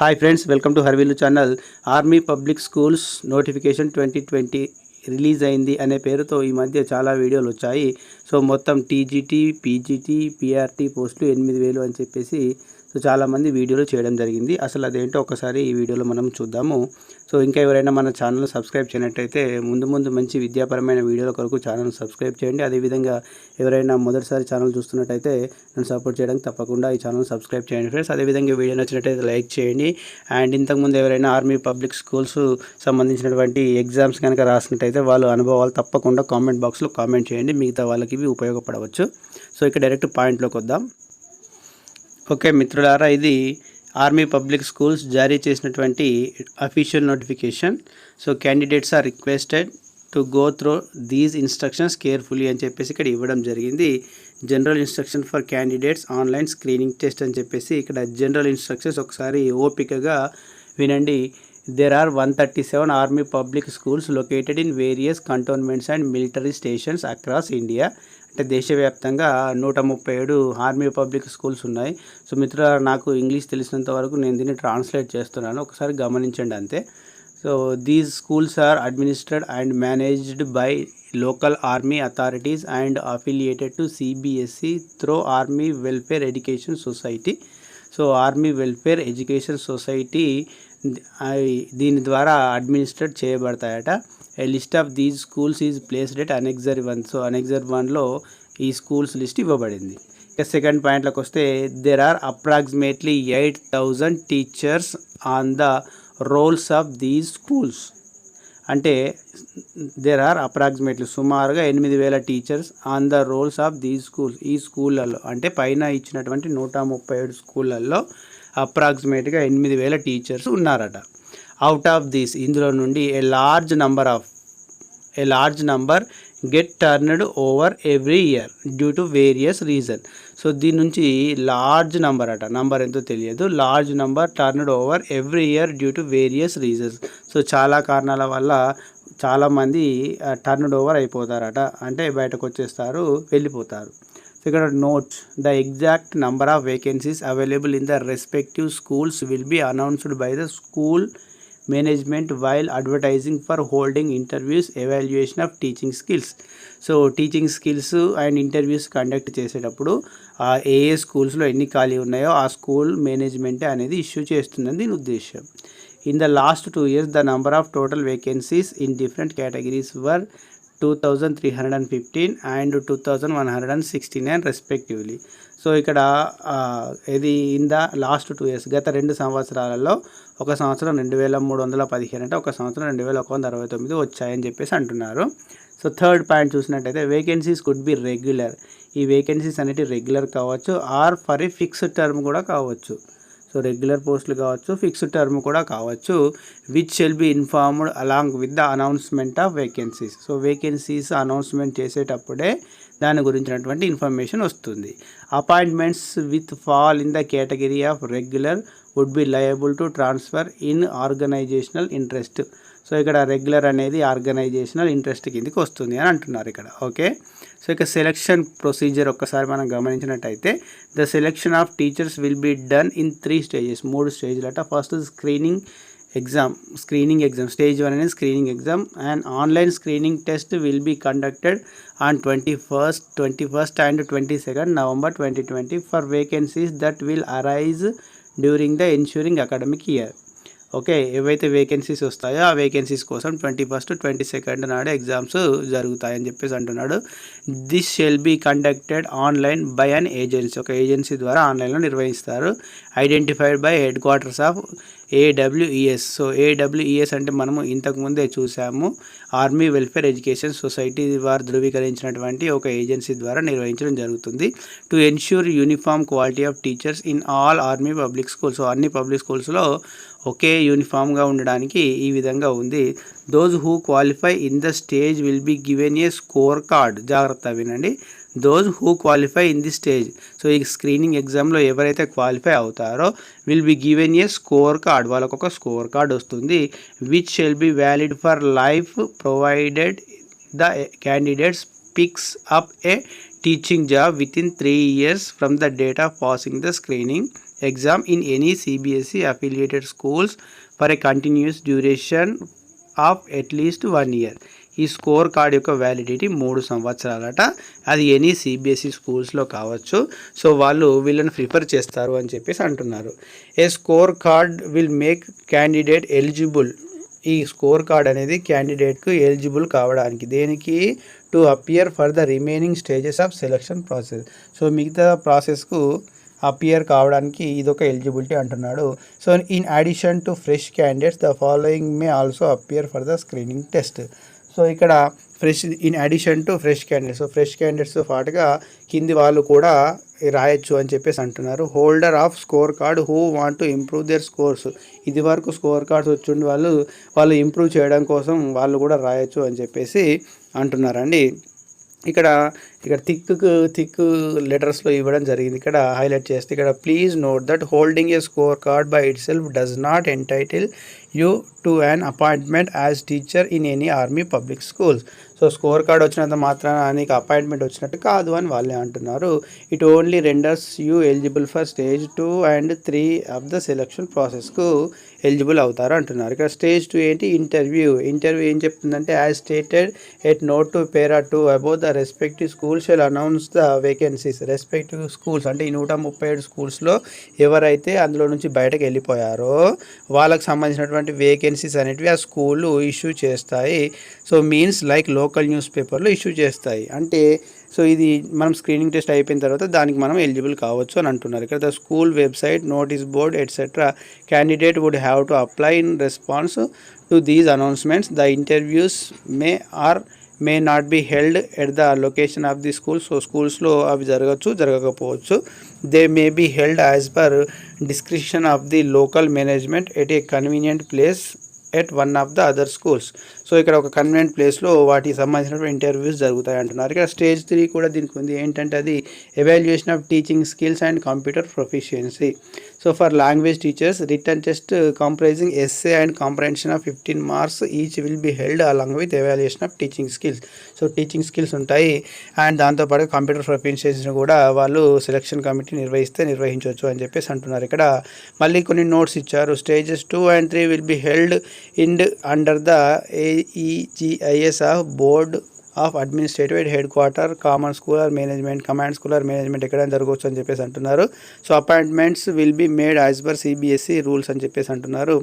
Hi friends, welcome to Harvillu channel. Army public schools notification 2020 release అయింది అనే పేరుతో ఈ మధ్య చాలా వీడియోలు వచ్చాయి. సో మొత్తం టీజీటీ, పీజీటీ, పీఆర్టీ పోస్టులు 8000 అని చెప్పేసి చాలామంది వీడియోలు చేయడం జరిగింది. అసలు అదేంటో ఒకసారి ఈ వీడియోలో మనం చూద్దాము. సో ఇంకా ఎవరైనా మన ఛానల్ సబ్స్క్రైబ్ చేయనట్టయితే ముందు మంచి విద్యాపరమైన వీడియోల కొరకు ఛానల్ సబ్స్క్రైబ్ చేయండి. అదేవిధంగా ఎవరైనా మొదటిసారి ఛానల్ చూస్తున్నట్టయితే నన్ను సపోర్ట్ చేయడానికి తప్పకుండా ఈ ఛానల్ సబ్స్క్రైబ్ చేయండి ఫ్రెండ్స్. అదేవిధంగా వీడియో నచ్చినట్టయితే లైక్ చేయండి. అండ్ ఇంతకుముందు ఎవరైనా ఆర్మీ పబ్లిక్ స్కూల్స్ సంబంధించినటువంటి ఎగ్జామ్స్ కనుక రాసినట్టయితే వాళ్ళ అనుభవాలు తప్పకుండా కామెంట్ బాక్స్లో కామెంట్ చేయండి. మిగతా వాళ్ళకి ఇవి ఉపయోగపడవచ్చు. సో ఇక డైరెక్ట్ పాయింట్లోకి వద్దాం. ఓకే మిత్రులారా, ఇది ఆర్మీ పబ్లిక్ స్కూల్స్ జారీ చేసినటువంటి official notification. So candidates are requested to go through these instructions carefully అని చెప్పేసి ఇక్కడ ఇవ్వడం జరిగింది. General instruction for candidates online screening test అని చెప్పేసి ఇక్కడ జనరల్ ఇన్స్ట్రక్షన్స్ ఒకసారి ఓపికగా వినండి. There are 137 army public schools located in various cantonments and military stations across India. అంటే దేశవ్యాప్తంగా 137 ఆర్మీ పబ్లిక్ స్కూల్స్ ఉన్నాయి. సో మిత్రులారా, నాకు ఇంగ్లీష్ తెలిసినంత వరకు నేను దీన్ని ట్రాన్స్లేట్ చేస్తున్నాను, ఒకసారి గమనించండి అంతే. So these schools are administered and managed by local army authorities and affiliated to CBSE through Army Welfare Education Society. So army welfare education society దీని ద్వారా అడ్మినిస్ట్రేట్ చేయబడతాయట. A list of these schools is placed at annexure 1. So annexure 1లో ఈ schools list ఇవ్వబడింది. ఇక second పాయింట్లోకి వస్తే, there are approximately 8000 teachers on the rolls of these schools. అంటే దేర్ ఆర్ అప్రాక్సిమేట్లీ సుమారుగా 8000 teachers on the rolls of these schools. ఈ స్కూళ్ళల్లో అంటే పైన ఇచ్చినటువంటి 137 స్కూళ్ళల్లో అప్రాక్సిమేట్గా 8000 టీచర్స్ ఉన్నారట. అవుట్ ఆఫ్ దీస్, ఇందులో నుండి a large number get turned over every year due to various reason. So దీని నుంచి లార్జ్ నంబర్ అట, నంబర్ ఎంతో తెలియదు, large number turned over every year due to various reasons. So చాలా కారణాల వల్ల చాలామంది టర్న్డ్ ఓవర్ అయిపోతారట, అంటే బయటకు వచ్చేస్తారు, వెళ్ళిపోతారు. సో ఇక్కడ notes, the exact number of vacancies available in the respective schools will be announced by the school management while advertising for holding interviews evaluation of teaching skills. So teaching skills and interviews conduct చేసేటప్పుడు ఏ స్కూల్స్లో ఎన్ని ఖాళీ ఉన్నాయో ఆ school మేనేజ్మెంటే అనేది issue చేస్తుందని దీని ఉద్దేశం. In the last 2 years the number of total vacancies in different categories were 2315 and 2169 respectively. So ఇక్కడ ఇది ఇన్ ద లాస్ట్ 2 years, గత 2 సంవత్సరాలలో, ఒక సంవత్సరం 2315 అంటే ఒక సంవత్సరం 2169 వచ్చాయని చెప్పేసి అంటున్నారు. సో థర్డ్ పాయింట్ చూసినట్టయితే, వేకెన్సీస్ కుడ్ బి రెగ్యులర్. ఈ వేకెన్సీస్ అనేవి రెగ్యులర్ కావచ్చు, or for a fixed term కూడా కావచ్చు. సో రెగ్యులర్ పోస్టులు కావచ్చు, ఫిక్స్డ్ టర్మ్ కూడా కావచ్చు. Which shall be informed along with the announcement of vacancies. So vacancies announcement చేసేటప్పుడే దాని గురించినటువంటి ఇన్ఫర్మేషన్ వస్తుంది. Appointments with fall in the category of regular would be liable to transfer in organisational interest. So ఇక్కడ regular అనేది organisational interest కిందకి వస్తుంది అని అంటున్నారు ఇక్కడ. ఓకే, సో ఇక సెలెక్షన్ ప్రొసీజర్ ఒక్కసారి మనం గమనించినట్టయితే, the selection of teachers will be done in 3 stages, 3 స్టేజ్లట. First screening exam. స్టేజ్ 1 అనేది screening exam. And online screening test will be conducted on 21st and 22nd November 2020 for vacancies that will arise during the ensuring academic year. Okay, ఏవైతే vacancies వస్తాయో ఆ vacancies కోసం 21st, 22nd నాడు exams జరుగుతాయని చెప్పేసి అంటున్నాడు. This shall be conducted online by an agency. ఒక agency ద్వారా ఆన్లైన్లో నిర్వహిస్తారు. Identified by headquarters of AWES. So AWES అంటే మనము ఇంతకుముందే చూసాము, ఆర్మీ వెల్ఫేర్ ఎడ్యుకేషన్ సొసైటీ వారు ధృవీకరించినటువంటి ఒక ఏజెన్సీ ద్వారా నిర్వహించడం జరుగుతుంది. To ensure uniform quality of teachers in all army public schools. So అన్ని పబ్లిక్ స్కూల్స్లో ఒకే యూనిఫామ్గా ఉండడానికి ఈ విధంగా ఉంది. Those who qualify in the stage will be given a score card. జాగ్రత్త వినండి, those who qualify in the stage. So ఈ screening ఎగ్జామ్లో ఎవరైతే క్వాలిఫై అవుతారో will be given a score card, వాళ్ళకు ఒక స్కోర్ కార్డ్ వస్తుంది. Which shall be valid for life provided the candidates picks up A teaching job with in 3 years from the date of passing the screening exam in any CBSE affiliated schools for a continuous duration of at least 1 year. ఈ score card యొక్క validity 3 సంవత్సరాలట. అది any CBSE స్కూల్స్లో కావచ్చు. So వాళ్ళు వీళ్ళని prefer చేస్తారు అని చెప్పేసి అంటున్నారు. A score card will make candidate eligible. ఈ స్కోర్ కార్డ్ అనేది క్యాండిడేట్కు ఎలిజిబుల్ కావడానికి దేనికి to appear for the remaining stages of selection process. So మిగతా ప్రాసెస్కు అపియర్ కావడానికి ఇదొక ఎలిజిబిలిటీ అంటున్నాడు. So in addition to fresh candidates the following may also appear for the screening test. So ఇక్కడ fresh in addition to fresh candidates, so fresh క్యాండిడేట్స్తో పాటుగా కింది వాళ్ళు కూడా రాయొచ్చు అని చెప్పేసి అంటున్నారు. Holder of score card who want to improve their scores. ఇది వరకు స్కోర్ కార్డ్స్ వచ్చి వాళ్ళు ఇంప్రూవ్ చేయడం కోసం వాళ్ళు కూడా రాయొచ్చు అని చెప్పేసి అంటున్నారండి. ఇక్కడ థిక్ లెటర్స్లో ఇవ్వడం జరిగింది. ఇక్కడ హైలైట్ చేస్తే ఇక్కడ please note that holding a score card by itself does not entitle you to an appointment as teacher in any army public schools. So score card వచ్చినంత మాత్రాన నీకు అపాయింట్మెంట్ వచ్చినట్టు కాదు అని వాళ్ళే అంటున్నారు. It only renders you eligible for stage 2 and 3 of the selection ప్రాసెస్కు eligible అవుతారు అంటున్నారు. ఇక్కడ స్టేజ్ 2 ఏంటి, ఇంటర్వ్యూ ఏం చెప్తుందంటే as stated at note to para 2 about the respective school shall announce the vacancies. Respective schools అంటే ఈ 137 స్కూల్స్లో ఎవరైతే అందులో నుంచి బయటకు వెళ్ళిపోయారో వాళ్ళకి సంబంధించినటువంటి వేకెన్సీస్ అనేటివి ఆ స్కూళ్ళు ఇష్యూ చేస్తాయి. So means like local news పేపర్లో ఇష్యూ చేస్తాయి. అంటే సో ఇది మనం స్క్రీనింగ్ టెస్ట్ అయిపోయిన తర్వాత దానికి మనం ఎలిజిబుల్ కావచ్చు అని అంటున్నారు. ఇక్కడ the school website, notice board etcetera candidate would have to apply in response to these announcements. The interviews may or may not be held at the location of the school. So స్కూల్స్లో అవి జరగచ్చు, జరగకపోవచ్చు. They may be held as per description of the local management at a convenient place at one of the other schools. So ఇక్కడ ఒక convenient ప్లేస్లో వాటికి సంబంధించినటువంటి interviews జరుగుతాయి అంటున్నారు. ఇక్కడ స్టేజ్ 3 కూడా దీనికి ఉంది. ఏంటంటే అది evaluation of teaching skills and computer proficiency. So for language teachers return test comprising essay and comprehension of 15 marks each will be held along with evaluation of teaching skills. So teaching skills ఉంటాయి and దాంతోపాటు computer ప్రొఫిషియన్సీని కూడా వాళ్ళు selection committee నిర్వహించవచ్చు అని చెప్పేసి అంటున్నారు. ఇక్కడ మళ్ళీ కొన్ని నోట్స్ ఇచ్చారు. Stages 2 and 3 will be held under the AEGIS of board of administrative head quarter common school or management, command school or management ఎక్కడైనా జరగవచ్చు అని చెప్పేసి అంటున్నారు. So appointments will be made as per CBSE rules అని చెప్పేసి అంటున్నారు.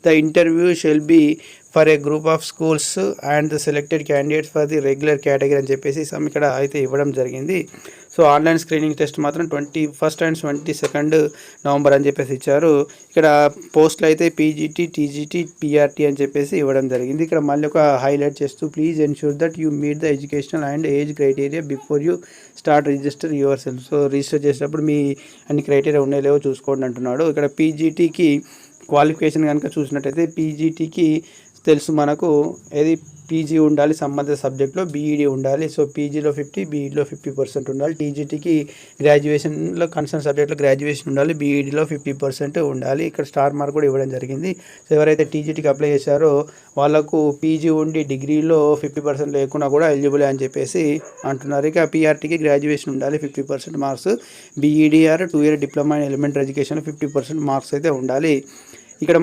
The interview shall be for a group of schools and the selected candidates for the regular category అని చెప్పేసి ఇక్కడ అయితే ఇవ్వడం జరిగింది. సో ఆన్లైన్ స్క్రీనింగ్ టెస్ట్ మాత్రం 21st and 22nd నవంబర్ అని చెప్పేసి ఇచ్చారు. ఇక్కడ పోస్టులు అయితే PGT, TGT, PRT అని చెప్పేసి ఇవ్వడం జరిగింది. ఇక్కడ మళ్ళీ ఒక హైలైట్ చేస్తూ please ensure that you meet the educational and age criteria before you start register your self. So register చేసేటప్పుడు మీ అన్ని క్రైటీరియా ఉన్నాయో లేవో చూసుకోండి అంటున్నాడు. ఇక్కడ PGTకి క్వాలిఫికేషన్ కనుక చూసినట్టయితే PGTకి తెలుసు మనకు ఏది పీజీ ఉండాలి, సంబంధిత సబ్జెక్ట్లో BED ఉండాలి. సో పీజీలో 50, BEDలో 50% ఉండాలి. TGTకి గ్రాడ్యుయేషన్లో కన్సర్న్ సబ్జెక్ట్లో గ్రాడ్యుయేషన్ ఉండాలి, BEDలో 50% ఉండాలి. ఇక్కడ స్టార్ మార్క్ కూడా ఇవ్వడం జరిగింది. సో ఎవరైతే TGTకి అప్లై చేశారో వాళ్ళకు పీజీ ఉండి డిగ్రీలో 50% లేకున్నా కూడా ఎలిజిబుల్ అని చెప్పేసి అంటున్నారు. ఇక PRTకి గ్రాడ్యుయేషన్ ఉండాలి, 50% marks. BED or 2 year diploma in elementary education 50% marks అయితే ఉండాలి. ఇక్కడ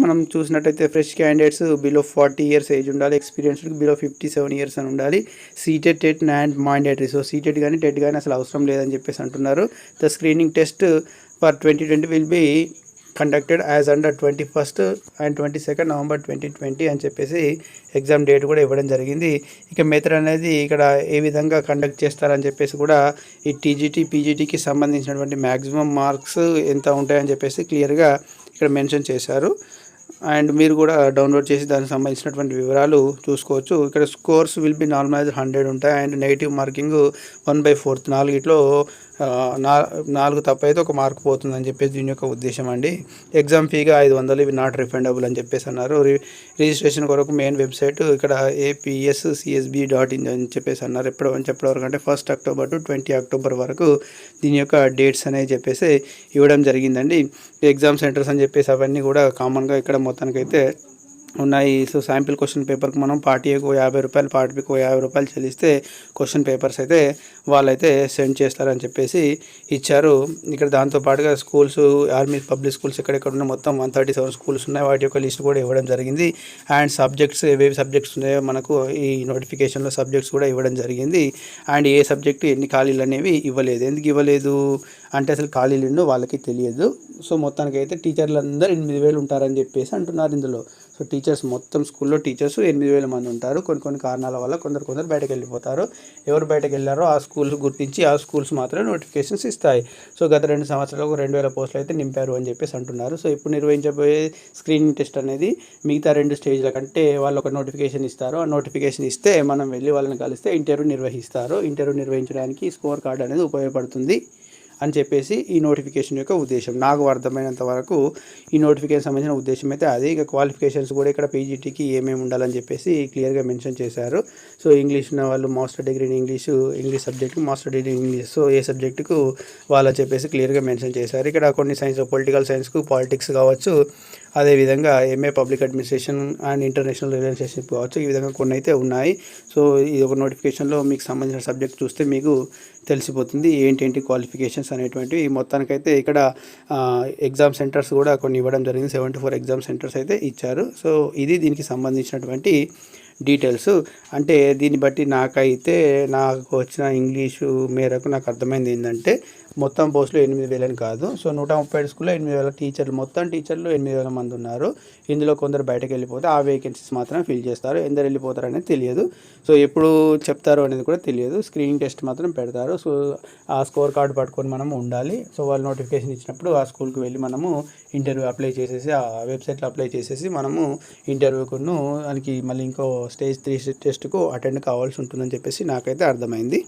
మనం చూసినట్టయితే fresh candidates below 40 years age ఉండాలి, ఎక్స్పీరియన్స్డ్ బిలో 57 years అని ఉండాలి. CTET, TET and mandatory. So CTET కానీ టెట్ కానీ అసలు అవసరం లేదని చెప్పేసి అంటున్నారు. The screening test for 2020 will be conducted as under 21st and 22nd November 2020 అని చెప్పేసి ఎగ్జామ్ డేట్ కూడా ఇవ్వడం జరిగింది. ఇక మెథడ్ అనేది ఇక్కడ ఏ విధంగా కండక్ట్ చేస్తారని చెప్పేసి కూడా ఈ TGT, PGTకి సంబంధించినటువంటి మ్యాక్సిమం మార్క్స్ ఎంత ఉంటాయని చెప్పేసి క్లియర్గా ఇక్కడ మెన్షన్ చేశారు. అండ్ మీరు కూడా డౌన్లోడ్ చేసి దానికి సంబంధించినటువంటి వివరాలు చూసుకోవచ్చు. ఇక్కడ స్కోర్స్ విల్ బి నార్మలైజ్ 100 ఉంటాయి అండ్ నెగిటివ్ మార్కింగ్ 1/4. 4 తప్పు అయితే 1 మార్క్ పోతుందని చెప్పేసి దీని యొక్క ఉద్దేశం అండి. ఎగ్జామ్ ఫీగా 500, ఇవి నాట్ రిఫండబుల్ అని చెప్పేసి అన్నారు. రిజిస్ట్రేషన్ కొరకు మెయిన్ వెబ్సైట్ ఇక్కడ APSCSB.in అని చెప్పేసి అన్నారు. ఎప్పటివరకు అంటే 1st October to 20 October వరకు దీని యొక్క డేట్స్ అనేవి చెప్పేసి ఇవ్వడం జరిగిందండి. ఎగ్జామ్ సెంటర్స్ అని చెప్పేసి అవన్నీ కూడా కామన్గా ఇక్కడ మొత్తానికైతే ఉన్నాయి. సో శాంపిల్ క్వశ్చన్ పేపర్కి మనం పార్ట్ ఏకు 50 రూపాయలు, పార్ట్ బికు 50 రూపాయలు చెల్లిస్తే క్వశ్చన్ పేపర్స్ అయితే వాళ్ళైతే సెండ్ చేస్తారని చెప్పేసి ఇచ్చారు. ఇక్కడ దాంతోపాటుగా స్కూల్స్, ఆర్మీ పబ్లిక్ స్కూల్స్ ఎక్కడెక్కడ ఉన్న మొత్తం 137 స్కూల్స్ ఉన్నాయి. వాటి యొక్క లిస్ట్ కూడా ఇవ్వడం జరిగింది. అండ్ సబ్జెక్ట్స్ ఏవేవి సబ్జెక్ట్స్ ఉన్నాయో మనకు ఈ నోటిఫికేషన్లో సబ్జెక్ట్స్ కూడా ఇవ్వడం జరిగింది. అండ్ ఏ సబ్జెక్టు ఎన్ని ఖాళీలు అనేవి ఇవ్వలేదు. ఎందుకు ఇవ్వలేదు అంటే అసలు ఖాళీలు ఎన్నో వాళ్ళకి తెలియదు. సో మొత్తానికి అయితే టీచర్లు అందరూ 8,000 ఉంటారని చెప్పేసి అంటున్నారు ఇందులో. సో టీచర్స్ మొత్తం స్కూల్లో టీచర్స్ 8,000 మంది ఉంటారు. కొన్ని కారణాల వల్ల కొందరు బయటకు వెళ్ళిపోతారు. ఎవరు బయటకు వెళ్ళారో ఆ స్కూల్స్ గుర్తించి ఆ స్కూల్స్ మాత్రమే నోటిఫికేషన్స్ ఇస్తాయి. సో గత 2 సంవత్సరాలకు 2,000 పోస్టులు అయితే నింపారు అని చెప్పేసి అంటున్నారు. సో ఇప్పుడు నిర్వహించబోయే స్క్రీనింగ్ టెస్ట్ అనేది మిగతా 2 స్టేజ్ల కంటే వాళ్ళు ఒక నోటిఫికేషన్ ఇస్తారు. ఆ నోటిఫికేషన్ ఇస్తే మనం వెళ్ళి వాళ్ళని కలిస్తే ఇంటర్వ్యూ నిర్వహిస్తారు. ఇంటర్వ్యూ నిర్వహించడానికి స్కోర్ కార్డ్ అనేది ఉపయోగపడుతుంది అని చెప్పేసి ఈ నోటిఫికేషన్ యొక్క ఉద్దేశం. నాకు అర్థమైనంత వరకు ఈ నోటిఫికేషన్ సంబంధించిన ఉద్దేశం అయితే అదే. ఇక క్వాలిఫికేషన్స్ కూడా ఇక్కడ పీజీటీకి ఏమేమి ఉండాలని చెప్పేసి క్లియర్గా మెన్షన్ చేశారు. సో ఇంగ్లీష్ ఉన్న వాళ్ళు మాస్టర్ డిగ్రీ ఇన్ ఇంగ్లీష్ సబ్జెక్టుకు మాస్టర్ డిగ్రీ ఇంగ్లీష్, సో ఏ సబ్జెక్టుకు వాళ్ళని చెప్పేసి క్లియర్గా మెన్షన్ చేశారు. ఇక్కడ కొన్ని సైన్స్, పొలిటికల్ సైన్స్కు పాలిటిక్స్ కావచ్చు, అదేవిధంగా MA public administration and international relationship కావచ్చు, ఈ విధంగా కొన్ని అయితే ఉన్నాయి. సో ఇది ఒక నోటిఫికేషన్లో మీకు సంబంధించిన సబ్జెక్ట్ చూస్తే మీకు తెలిసిపోతుంది ఏంటి క్వాలిఫికేషన్స్ అనేటువంటివి. మొత్తానికైతే ఇక్కడ ఎగ్జామ్ సెంటర్స్ కూడా కొన్ని ఇవ్వడం జరిగింది. 74 ఎగ్జామ్ సెంటర్స్ అయితే ఇచ్చారు. సో ఇది దీనికి సంబంధించినటువంటి డీటెయిల్స్. అంటే దీన్ని బట్టి నాకైతే నాకు వచ్చిన ఇంగ్లీషు మేరకు నాకు అర్థమైంది ఏంటంటే మొత్తం పోస్టులు 8,000 అని కాదు. సో 137 స్కూల్లో 8,000 టీచర్లు, మొత్తం టీచర్లు 8,000 మంది ఉన్నారు. ఇందులో కొందరు బయటకు వెళ్ళిపోతే ఆ వేకెన్సీస్ మాత్రం ఫిల్ చేస్తారు. ఎందరు వెళ్ళిపోతారు అనేది తెలియదు. సో ఎప్పుడు చెప్తారు అనేది కూడా తెలియదు. స్క్రీనింగ్ టెస్ట్ మాత్రం పెడతారు. సో ఆ స్కోర్ కార్డు పట్టుకొని మనం ఉండాలి. సో వాళ్ళు నోటిఫికేషన్ ఇచ్చినప్పుడు ఆ స్కూల్కి వెళ్ళి మనము ఇంటర్వ్యూ అప్లై చేసేసి ఆ వెబ్సైట్లో అప్లై చేసేసి మనము ఇంటర్వ్యూకును దానికి మళ్ళీ ఇంకో స్టేజ్ 3 టెస్ట్కు అటెండ్ కావాల్సి ఉంటుందని చెప్పేసి నాకైతే అర్థమైంది.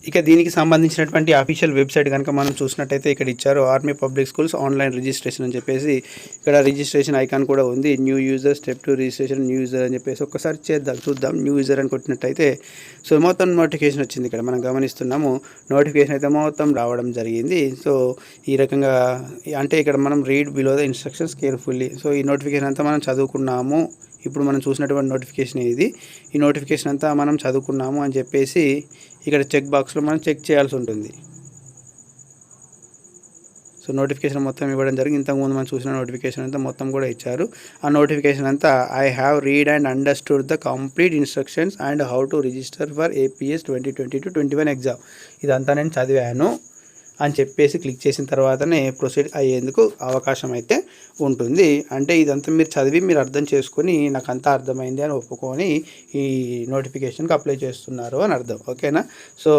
ఇక దీనికి సంబంధించినటువంటి అఫీషియల్ వెబ్సైట్ కనుక మనం చూసినట్టయితే ఇక్కడ ఇచ్చారు army public schools online registration అని చెప్పేసి. ఇక్కడ రిజిస్ట్రేషన్ ఐకాన్ కూడా ఉంది. New user, step 2 registration, new user అని చెప్పేసి ఒక్కసారి చూద్దాం. న్యూ యూజర్ అని కొట్టినట్టయితే సో మొత్తం నోటిఫికేషన్ వచ్చింది. ఇక్కడ మనం గమనిస్తున్నాము నోటిఫికేషన్ అయితే మొత్తం రావడం జరిగింది. సో ఈ రకంగా అంటే ఇక్కడ మనం read below the instructions carefully. So ఈ నోటిఫికేషన్ అంతా మనం చదువుకున్నాము. ఇప్పుడు మనం చూసినటువంటి నోటిఫికేషన్ ఇది. ఈ నోటిఫికేషన్ అంతా మనం చదువుకున్నాము అని చెప్పేసి ఇక్కడ చెక్ బాక్స్లో మనం చెక్ చేయాల్సి ఉంటుంది. సో నోటిఫికేషన్ మొత్తం ఇవ్వడం జరిగింది. ఇంతకుముందు మనం చూసిన నోటిఫికేషన్ అంతా మొత్తం కూడా ఇచ్చారు. ఆ నోటిఫికేషన్ అంతా I have read and understood the complete instructions and how to register for APS 2020-21 exam. ఇదంతా నేను చదివాను అని చెప్పేసి క్లిక్ చేసిన తర్వాతనే ప్రొసీడ్ అయ్యేందుకు అవకాశం అయితే ఉంటుంది. అంటే ఇదంతా మీరు చదివి మీరు అర్థం చేసుకొని నాకు అంతా అర్థమైంది అని ఒప్పుకొని ఈ నోటిఫికేషన్కి అప్లై చేస్తున్నారు అని అర్థం. ఓకేనా? సో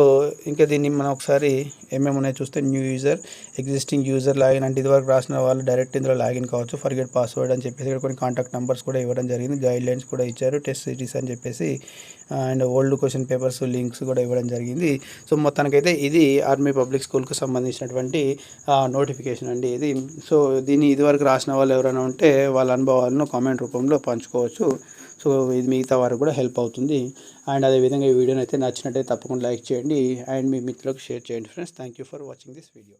ఇంకా దీన్ని మనం ఒకసారి ఏమేమి ఉన్నాయో చూస్తే new user, existing user login అంటే ఇదివరకు రాసిన వాళ్ళు డైరెక్ట్ ఇందులో లాగిన్ కావచ్చు. ఫర్గెట్ పాస్వర్డ్ అని చెప్పేసి ఇక్కడ కొన్ని కాంటాక్ట్ నెంబర్స్ కూడా ఇవ్వడం జరిగింది. గైడ్ లైన్స్ కూడా ఇచ్చారు. టెస్ట్ సిరీస్ అని చెప్పేసి and old question papers links కూడా ఇవ్వడం జరిగింది. సో మొత్తానికైతే ఇది ఆర్మీ పబ్లిక్ స్కూల్కి సంబంధించినటువంటి నోటిఫికేషన్ అండి ఇది. సో దీన్ని ఇదివరకు రాసిన వాళ్ళు ఎవరైనా ఉంటే వాళ్ళ అనుభవాలను కామెంట్ రూపంలో పంచుకోవచ్చు. సో ఇది మిగతా వారికి కూడా హెల్ప్ అవుతుంది. అండ్ అదేవిధంగా ఈ వీడియోని అయితే నచ్చినట్టయితే తప్పకుండా లైక్ చేయండి అండ్ మీ మిత్రులకు షేర్ చేయండి friends. Thank you for watching this video.